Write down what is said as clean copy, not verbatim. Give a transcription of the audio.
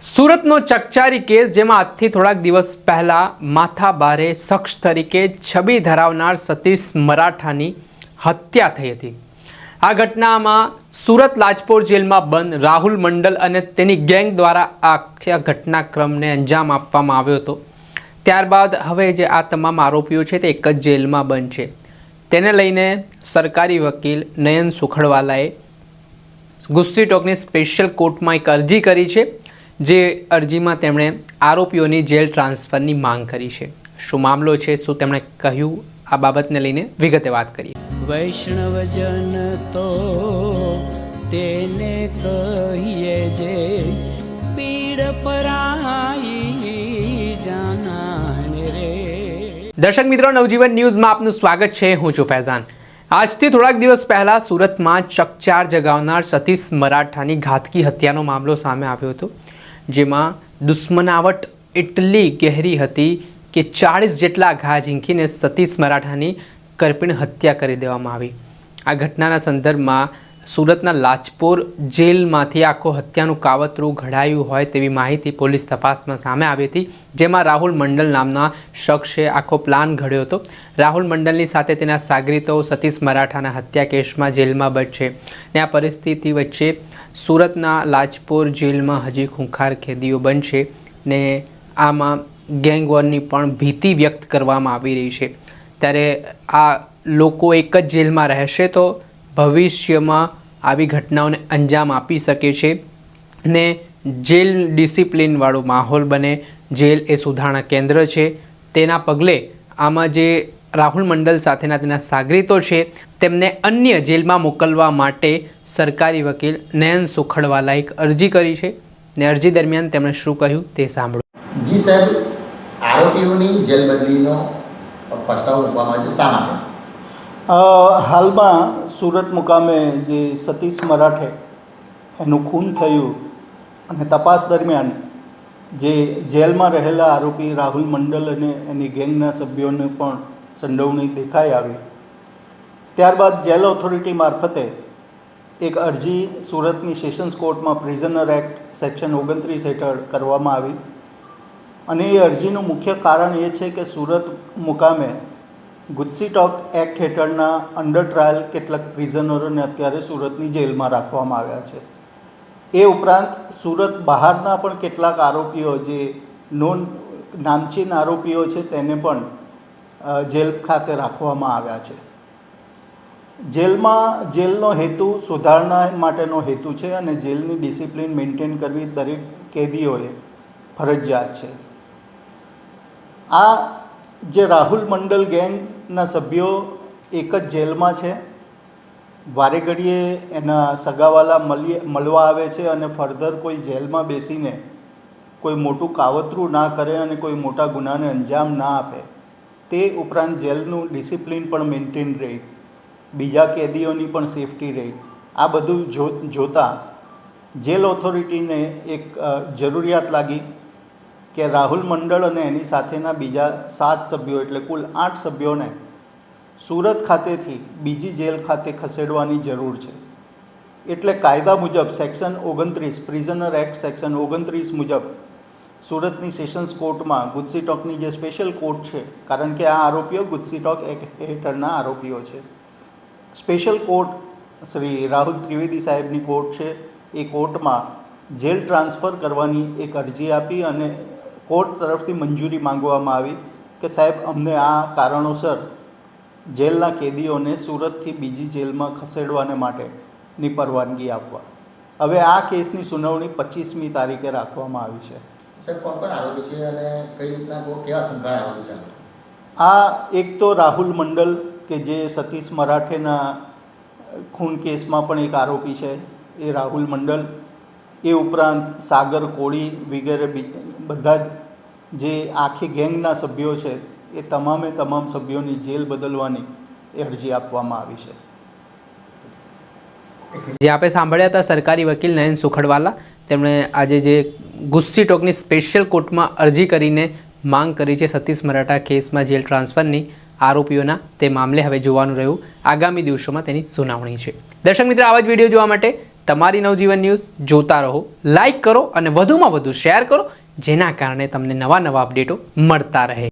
સુરતનો ચકચારી કેસ જેમાં આજથી થોડાક દિવસ પહેલા માથાભારે શખ્સ તરીકે છબી ધરાવનાર સતીશ મરાઠાની હત્યા થઈ હતી। આ ઘટનામાં સુરત લાજપોર જેલમાં બંધ રાહુલ મંડલ અને તેની ગેંગ દ્વારા આખા ઘટનાક્રમને અંજામ આપવામાં આવ્યો હતો। ત્યારબાદ હવે જે આ તમામ આરોપીઓ છે તે એક જ જેલમાં બંધ છે। તેને લઈને સરકારી વકીલ નયન સુખડવાલાએ ગુસ્સી ટોકની સ્પેશિયલ કોર્ટમાં એક અરજી કરી છે, જે અરજીમાં તેમણે આરોપીઓની જેલ ટ્રાન્સફરની માંગ કરી છે। શું મામલો છે, શું તેમણે કહ્યું, આ બાબતને લઈને વિગતે વાત કરીએ। વૈષ્ણવજન તો તેને કહીએ જે પીડ પરાઈ જાનાને રે। દર્શક મિત્રો, નવજીવન ન્યૂઝમાં આપનું સ્વાગત છે। હું છું ફૈઝાન। આજથી થોડાક દિવસ પહેલા સુરતમાં ચકચાર જગાવનાર સતીશ મરાઠાની ઘાતકી હત્યાનો મામલો સામે આવ્યો હતો, જેમાં દુશ્મનાવટ એટલી ગહેરી હતી કે 40 જેટલા ઘા ઝીંકીને સતીશ મરાઠાની કરપીણ હત્યા કરી દેવામાં આવી। આ ઘટનાના સંદર્ભમાં સુરતના લાજપોર જેલમાંથી આખો હત્યાનું કાવતરું ઘડાયું હોય તેવી માહિતી પોલીસ તપાસમાં સામે આવી હતી, જેમાં રાહુલ મંડલ નામના શખ્સે આખો પ્લાન ઘડ્યો હતો। રાહુલ મંડલની સાથે તેના સાગરીતો સતીશ મરાઠાના હત્યા કેસમાં જેલમાં બંધ છે ને આ પરિસ્થિતિ વચ્ચે સુરતના લાજપોર જેલમાં હજી ખૂંખાર કેદીઓ બનશે ને આમાં ગેંગ વોરની પણ ભીતિ વ્યક્ત કરવામાં આવી રહી છે। ત્યારે આ લોકો એક જ જેલમાં રહેશે તો ભવિષ્યમાં આવી ઘટનાઓને અંજામ આપી શકે છે ને જેલ ડિસિપ્લિનવાળો માહોલ બને। જેલ એ સુધારણા કેન્દ્ર છે, તેના પગલે આમાં જે રાહુલ મંડલ સાથેના તેના સાગરીતો છે તેમને અન્ય જેલમાં મોકલવા માટે સરકારી વકીલ નયન સુખડવાલાએ એક અરજી કરી છે ને અરજી દરમિયાન તેમણે શું કહ્યું તે સાંભળો। જી સાહેબ, આરોપીઓની જેલ બદલીનો પ્રસ્તાવ મૂકવામાં આવે શા માટે? હાલમાં સુરત મુકામે જે સતીશ મરાઠે એનું ખૂન થયું અને તપાસ દરમિયાન જે જેલમાં રહેલા આરોપી રાહુલ મંડલ અને એની ગેંગના સભ્યોને પણ સંડોવણી દેખાઈ આવી। ત્યારબાદ જેલ ઓથોરિટી મારફતે એક અરજી સુરતની સેશન્સ કોર્ટમાં પ્રિઝનર એક્ટ સેક્શન 29 હેઠળ કરવામાં આવી અને એ અરજીનું મુખ્ય કારણ એ છે કે સુરત મુકામે ગુસ્સી ટોક એક્ટ હેઠળના અંડર ટ્રાયલ કેટલાક પ્રિઝનરોને અત્યારે સુરતની જેલમાં રાખવામાં આવ્યા છે। એ ઉપરાંત સુરત બહારના પણ કેટલાક આરોપીઓ જે નોન નામચીન આરોપીઓ છે તેને પણ જેલ ખાતે રાખવામાં આવ્યા છે। જેલનો હેતુ સુધારણા માટેનો હેતુ છે અને જેલની ડિસિપ્લિન મેન્ટેન કરવી દરેક કેદીઓએ ફરજિયાત છે। આ જે રાહુલ મંડલ ગેંગના સભ્યો એક જ જેલમાં છે, વારે ઘડીએ એના સગાવાલા મળવા આવે છે અને ફર્ધર કોઈ જેલમાં બેસીને કોઈ મોટું કાવતરું ના કરે અને કોઈ મોટા ગુનાને અંજામ ના આપે, તે ઉપરાંત જેલનું ડિસિપ્લિન પણ મેન્ટેન રહે, બીજા કેદીઓની પણ સેફટી રહે, આ બધું જોતાં જેલ ઓથોરિટીને એક જરૂરિયાત લાગી કે રાહુલ મંડળ અને એની સાથેના બીજા 7 સભ્યો એટલે કુલ 8 સભ્યોને સુરત ખાતેથી બીજી જેલ ખાતે ખસેડવાની જરૂર છે। એટલે કાયદા મુજબ સેક્શન 29 પ્રિઝનર એક્ટ સેક્શન 29 મુજબ સુરતની સેશન્સ કોર્ટમાં ગુસ્સી ટોકની જે સ્પેશિયલ કોર્ટ છે, કારણ કે આ આરોપીઓ ગુસ્સી ટોક એક્ટ હેઠળના આરોપીઓ છે, સ્પેશિયલ કોર્ટ શ્રી રાહુલ ત્રિવેદી સાહેબની કોર્ટ છે, એ કોર્ટમાં જેલ ટ્રાન્સફર કરવાની એક અરજી આપી અને કોર્ટ તરફથી મંજૂરી માંગવામાં આવી કે સાહેબ અમને આ કારણોસર જેલના કેદીઓને સુરતથી બીજી જેલમાં ખસેડવાને માટેની પરવાનગી આપવા। હવે આ કેસની સુનાવણી 25મી તારીખે રાખવામાં આવી છે। સાહેબ, કોણ કોણ આરોપી છે અને કઈ રીતના કેવા ખૂંખાર આરોપી છે? આ એક તો રાહુલ મંડલ કે જે સતીશ મરાઠેના ખૂન કેસમાં પણ એક આરોપી છે, એ રાહુલ મંડલ। એ ઉપરાંત સાગર કોળી વગેરે બધા જ જે આખી ગેંગના સભ્યો છે એ તમામ સભ્યોની જેલ બદલવાની અરજી આપવામાં આવી છે। જે આપણે સાંભળ્યા હતા સરકારી વકીલ નયન સુખડવાલા, તેમણે આજે જે ગુસ્સી ટોકની સ્પેશિયલ કોર્ટમાં અરજી કરીને માંગ કરી છે સતીશ મરાઠા કેસમાં જેલ ટ્રાન્સફરની આરોપીઓના, તે મામલે હવે જોવાનું રહ્યું, આગામી દિવસોમાં તેની સુનાવણી છે। દર્શક મિત્રો, આવા જ વિડીયો જોવા માટે તમારી નવજીવન ન્યૂઝ જોતા રહો, લાઈક કરો અને વધુમાં વધુ શેર કરો, જેના કારણે તમને નવા અપડેટો મળતા રહે.